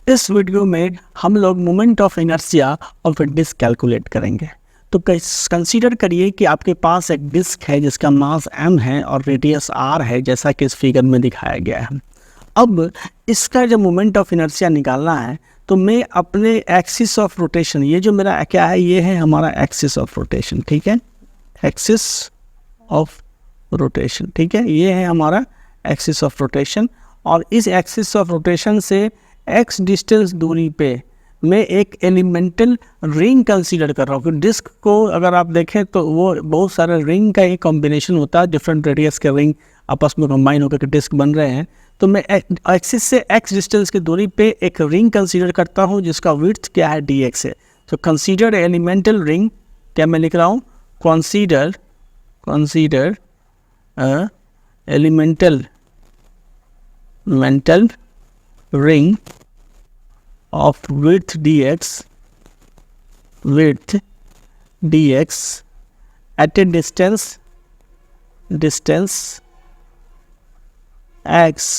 इस वीडियो में हम लोग moment of inertia of a disc calculate करेंगे। तो कंसीडर करिए कि आपके पास एक डिस्क है जिसका मास m है और रेडियस r है, जैसा कि इस फिगर में दिखाया गया है। अब इसका जब मोमेंट ऑफ इनर्शिया निकालना है तो मैं अपने एक्सिस ऑफ रोटेशन, ये जो मेरा क्या है, ये है हमारा एक्सिस ऑफ रोटेशन, ठीक है, एक्सिस ऑफ रोटेशन, ठीक है, ये है हमारा एक्सिस ऑफ रोटेशन। और इस एक्सिस ऑफ रोटेशन से x डिस्टेंस दूरी पे मैं एक एलिमेंटल रिंग कंसीडर कर रहा हूँ। डिस्क को अगर आप देखें तो वो बहुत सारे रिंग का एक कॉम्बिनेशन होता है, डिफरेंट रेडियस के रिंग आपस में कंबाइन होकर के डिस्क बन रहे हैं। तो मैं एक्सिस से x डिस्टेंस की दूरी पे एक रिंग कंसीडर करता हूँ जिसका विड्थ क्या है, dx है। तो कंसीडर एलिमेंटल रिंग, क्या मैं लिख रहा हूँ, consider elemental ring of width dx at a distance x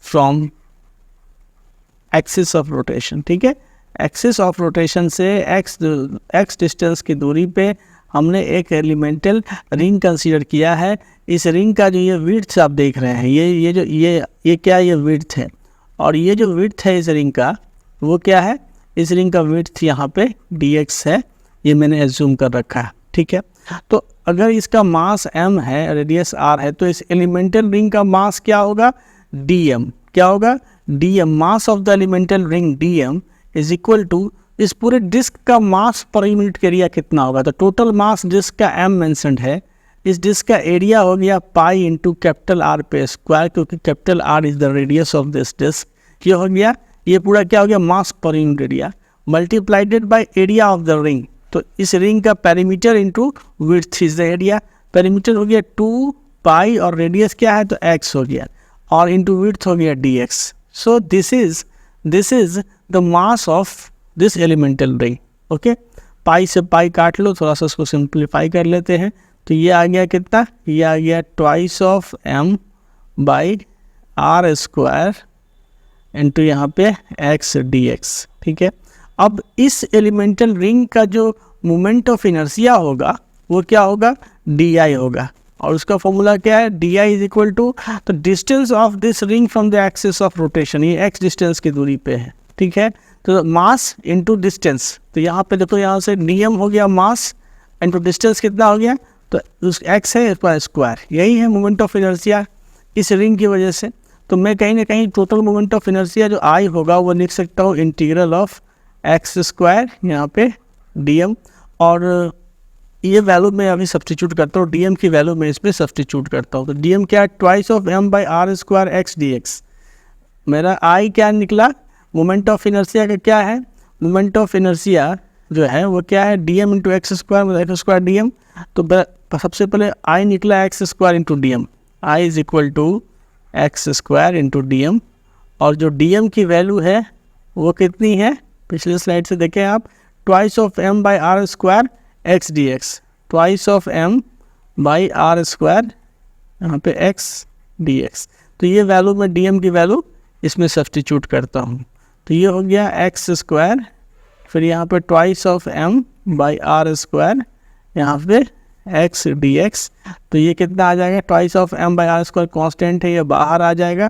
from axis of rotation, ठीक है। एक्सिस ऑफ रोटेशन से x डिस्टेंस की दूरी पे हमने एक एलिमेंटल रिंग कंसीडर किया है। इस रिंग का जो ये विड्थ आप देख रहे हैं, ये क्या, ये विड्थ है, और ये जो विड्थ है इस रिंग का वो क्या है, इस रिंग का विड्थ यहाँ पे dx है, ये मैंने एज्यूम कर रखा है, ठीक है। तो अगर इसका मास m है, रेडियस r है, तो इस एलिमेंटल रिंग का मास क्या होगा, dm, क्या होगा, dm, mass of the elemental ring dm is equal to इस पूरे डिस्क का मास पर यूनिट एरिया कितना होगा। तो टोटल मास डिस्क का m मेंशन्ड है, इस डिस्क का एरिया हो गया पाई इंटू कैपिटल R पे स्क्वायर, क्योंकि capital R is the radius of this disc. ये हो गया, ये पूरा क्या हो गया, mass per unit area multiplied by area of the ring. तो इस रिंग का perimeter into width is the area, perimeter हो गया 2 पाई और रेडियस क्या है तो x हो गया, और इंटू विड्थ हो गया dx। So this is the mass of this elemental ring. Okay, pi से पाई काट लो, थोड़ा सा उसको सिंप्लीफाई कर लेते हैं। तो ये आ गया कितना, ये आ गया twice of m by R square into यहाँ पे x dx, ठीक है। अब इस एलिमेंटल रिंग का जो मोमेंट ऑफ इनर्शिया होगा वो क्या होगा, di होगा, और उसका फॉर्मूला क्या है, di इज इक्वल टू तो distance of this ring from the axis of rotation, ये x डिस्टेंस की दूरी पे है, ठीक है। तो मास इंटू डिस्टेंस, तो यहाँ पे देखो, यहाँ से dm हो गया मास इंटू डिस्टेंस कितना हो गया, तो उस x है इसका स्क्वायर, यही है मोमेंट ऑफ इनर्शिया इस रिंग की वजह से। तो मैं कहीं ना कहीं टोटल मोमेंट ऑफ इनर्शिया जो I होगा वो लिख सकता हूँ इंटीग्रल ऑफ x स्क्वायर यहाँ पे dm, और ये वैल्यू मैं अभी सब्स्टिट्यूट करता हूँ, dm की वैल्यू मैं इसमें सब्स्टिट्यूट करता हूँ। तो dm क्या है, twice of m by R square x dx। मेरा I क्या निकला, मोमेंट ऑफ इनर्शिया का क्या है, मोमेंट ऑफ इनर्शिया जो है वो क्या है, dm into X square X square dm। तो सबसे पहले I निकला X square into dm, I is equal to X square into dm, और जो dm की वैल्यू है वो कितनी है, पिछले स्लाइड से देखें आप, twice of m by R square X dx, twice of m by R square यहाँ पे x dx। तो ये वैल्यू मैं dm की वैल्यू इसमें सब्स्टिट्यूट करता हूँ, तो ये हो गया एक्स स्क्वायर, फिर यहाँ पे twice of m by R square यहाँ पे x dx। तो ये कितना आ जाएगा, twice of m by R square constant है, ये बाहर आ जाएगा,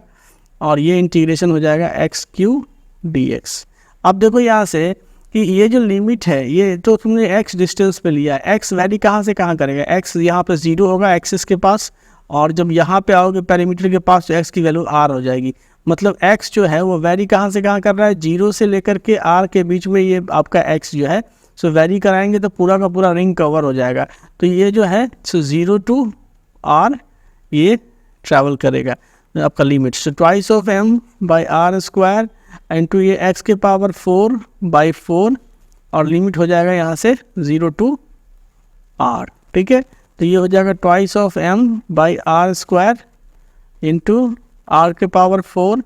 और ये इंटीग्रेशन हो जाएगा एक्स क्यू dx। अब देखो यहाँ से कि ये जो लिमिट है, ये तो तुमने x डिस्टेंस पे लिया है, x वैरी कहाँ से कहाँ करेगा, x यहाँ पे 0 होगा एक्सिस के पास, और जब यहाँ पे आओगे पेरीमीटर के पास तो x की वैल्यू r हो जाएगी। मतलब x जो है वो वैरी कहाँ से कहाँ कर रहा है, 0 से लेकर के r के बीच में ये आपका x जो है सो वैरी कराएंगे तो पूरा का पूरा रिंग कवर हो जाएगा। तो ये जो है सो 0 टू r ये ट्रैवल करेगा आपका limit. So twice of m by R square into ये x के पावर 4 बाई 4, और लिमिट हो जाएगा यहाँ से 0 टू r, ठीक है। तो ये हो जाएगा twice of m by R square into r के पावर 4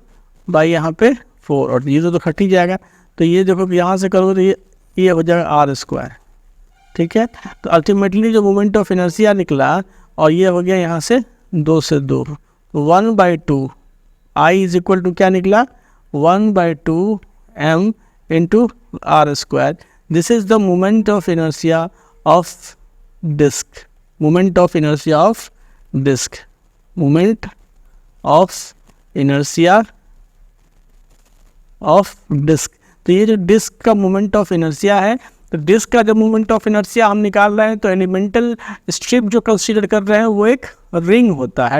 बाई यहाँ पे 4, और ये तो कट ही जाएगा। तो ये देखो यहाँ से करोगे तो ये हो जाएगा आर स्क्वायर, ठीक है। तो अल्टीमेटली जो मोमेंट ऑफ इनर्शिया निकला, और ये हो गया यहाँ से 2 से 2, 1/2 I इज इक्वल टू क्या निकला, 1/2 m into r square. This is the moment of inertia of disk. Moment of inertia of disk. Moment of inertia of disk. तो ये जो डिस्क का मोमेंट ऑफ इनर्शिया है, तो डिस्क का जब मोमेंट ऑफ इनर्शिया हम निकाल रहे हैं तो एलिमेंटल स्ट्रिप जो कंसीडर कर रहे हैं वो एक रिंग होता है,